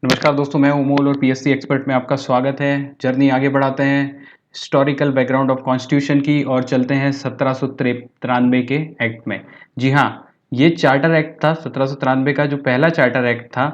नमस्कार दोस्तों, मैं अमोल और पीएससी एक्सपर्ट में आपका स्वागत है। जर्नी आगे बढ़ाते हैं हिस्टोरिकल बैकग्राउंड ऑफ कॉन्स्टिट्यूशन की और चलते हैं 1793 के एक्ट में। जी हाँ, ये चार्टर एक्ट था 1793 का, जो पहला चार्टर एक्ट था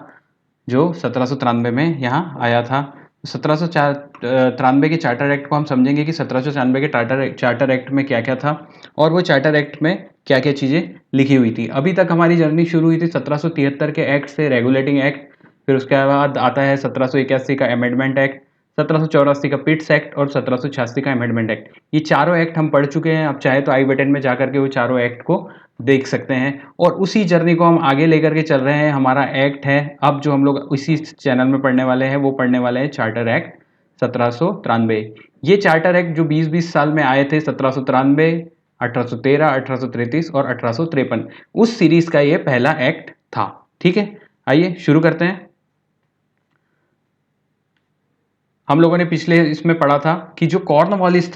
जो 1793 में यहाँ आया था। 1793 के चार्टर एक्ट को हम समझेंगे कि 1794 के चार्टर एक्ट में क्या क्या था और वो चार्टर एक्ट में क्या क्या चीज़ें लिखी हुई थी। अभी तक हमारी जर्नी शुरू हुई थी 1773 के एक्ट से, रेगुलेटिंग एक्ट। फिर उसके बाद आता है 1781 का अमेंडमेंट एक्ट, 1784 का पिट्स एक्ट और 1786 का अमेंडमेंट एक्ट। ये चारों एक्ट हम पढ़ चुके हैं। आप चाहे तो आई बटन में जाकर के वो चारों एक्ट को देख सकते हैं और उसी जर्नी को हम आगे लेकर के चल रहे हैं। हमारा एक्ट है अब जो हम लोग इसी चैनल में पढ़ने वाले हैं, वो पढ़ने वाले हैं चार्टर एक्ट 1793। ये चार्टर एक्ट जो 20-20 साल में आए थे, 1793, 1813, 1833 और 1853, उस सीरीज का ये पहला एक्ट था। ठीक है, आइए शुरू करते हैं। हम लोगों ने पिछले इसमें पढ़ा था कि जो कॉर्नवालिस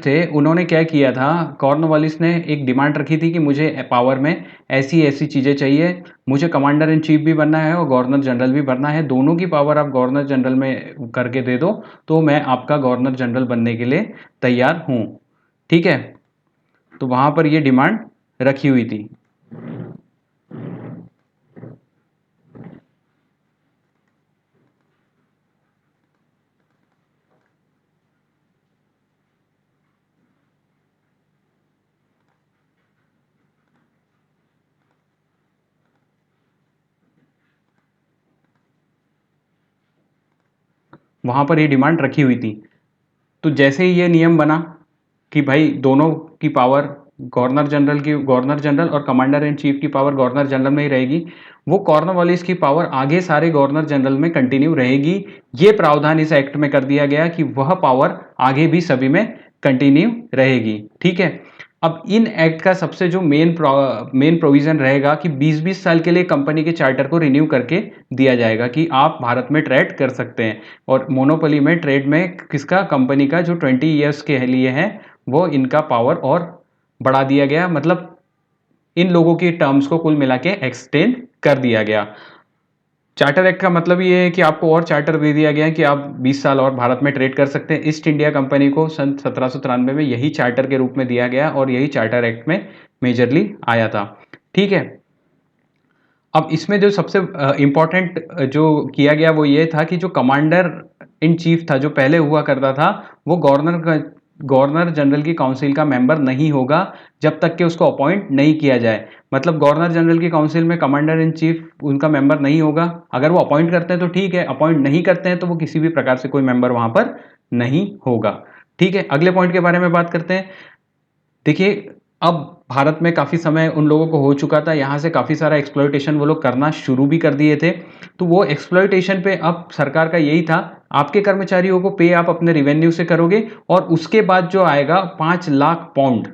थे उन्होंने क्या किया था। कॉर्नवालिस ने एक डिमांड रखी थी कि मुझे पावर में ऐसी ऐसी चीज़ें चाहिए, मुझे कमांडर इन चीफ भी बनना है और गवर्नर जनरल भी बनना है। दोनों की पावर आप गवर्नर जनरल में करके दे दो तो मैं आपका गवर्नर जनरल बनने के लिए तैयार हूँ। ठीक है, तो वहाँ पर ये डिमांड रखी हुई थी। वहाँ पर ये डिमांड रखी हुई थी। तो जैसे ही ये नियम बना कि भाई दोनों की पावर गवर्नर जनरल और कमांडर इन चीफ की पावर गवर्नर जनरल में ही रहेगी, वो कॉर्नवालिस की पावर आगे सारे गवर्नर जनरल में कंटिन्यू रहेगी। ये प्रावधान इस एक्ट में कर दिया गया कि वह पावर आगे भी सभी में कंटिन्यू रहेगी। ठीक है, अब इन एक्ट का सबसे जो मेन प्रोविजन रहेगा कि 20-20 साल के लिए कंपनी के चार्टर को रिन्यू करके दिया जाएगा कि आप भारत में ट्रेड कर सकते हैं। और मोनोपोली में ट्रेड में किसका, कंपनी का, जो 20 ईयर्स के लिए है, वो इनका पावर और बढ़ा दिया गया। मतलब इन लोगों की टर्म्स को कुल मिला के एक्सटेंड कर दिया गया। चार्टर एक्ट का मतलब ये है कि आपको और चार्टर दे दिया गया है कि आप 20 साल और भारत में ट्रेड कर सकते हैं। ईस्ट इंडिया कंपनी को सन 1793 में यही चार्टर के रूप में दिया गया और यही चार्टर एक्ट में मेजरली आया था। ठीक है, अब इसमें जो सबसे इंपॉर्टेंट जो किया गया वो ये था कि जो कमांडर इन चीफ था जो पहले हुआ करता था, वो गवर्नर जनरल की काउंसिल का मेंबर नहीं होगा जब तक कि उसको अपॉइंट नहीं किया जाए। मतलब गवर्नर जनरल की काउंसिल में कमांडर इन चीफ उनका मेंबर नहीं होगा। अगर वो अपॉइंट करते हैं तो ठीक है, अपॉइंट नहीं करते हैं तो वो किसी भी प्रकार से कोई मेंबर वहां पर नहीं होगा। ठीक है, अगले पॉइंट के बारे में बात करते हैं। देखिए, अब भारत में काफ़ी समय उन लोगों को हो चुका था, यहाँ से काफ़ी सारा एक्सप्लॉयटेशन वो लोग करना शुरू भी कर दिए थे। तो वो एक्सप्लॉयटेशन पे अब सरकार का यही था, आपके कर्मचारियों को पे आप अपने रिवेन्यू से करोगे और उसके बाद जो आएगा 5 लाख पाउंड,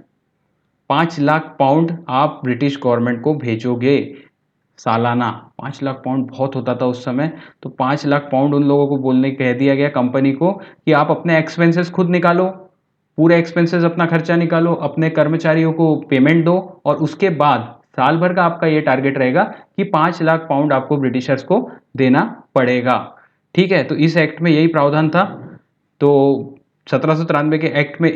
5 लाख पाउंड आप ब्रिटिश गवर्नमेंट को भेजोगे सालाना। 5 लाख पाउंड बहुत होता था उस समय। तो 5 लाख पाउंड उन लोगों को बोलने कह दिया गया कंपनी को कि आप अपने एक्सपेंसेस खुद निकालो, पूरे एक्सपेंसेस अपना खर्चा निकालो, अपने कर्मचारियों को पेमेंट दो और उसके बाद साल भर का आपका ये टारगेट रहेगा कि 5 लाख पाउंड आपको ब्रिटिशर्स को देना पड़ेगा। ठीक है, तो इस एक्ट में यही प्रावधान था। तो 1793 के एक्ट में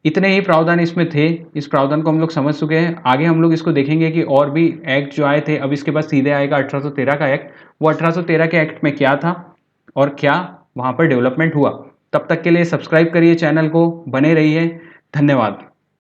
इतने ही प्रावधान इसमें थे। इस प्रावधान को हम लोग समझ चुके हैं। आगे हम लोग इसको देखेंगे कि और भी एक्ट जो आए थे। अब इसके बाद सीधे आएगा 1813 का एक्ट। वो 1813 के एक्ट में क्या था और क्या वहां पर डेवलपमेंट हुआ। तब तक के लिए सब्सक्राइब करिए चैनल को, बने रहिए। धन्यवाद।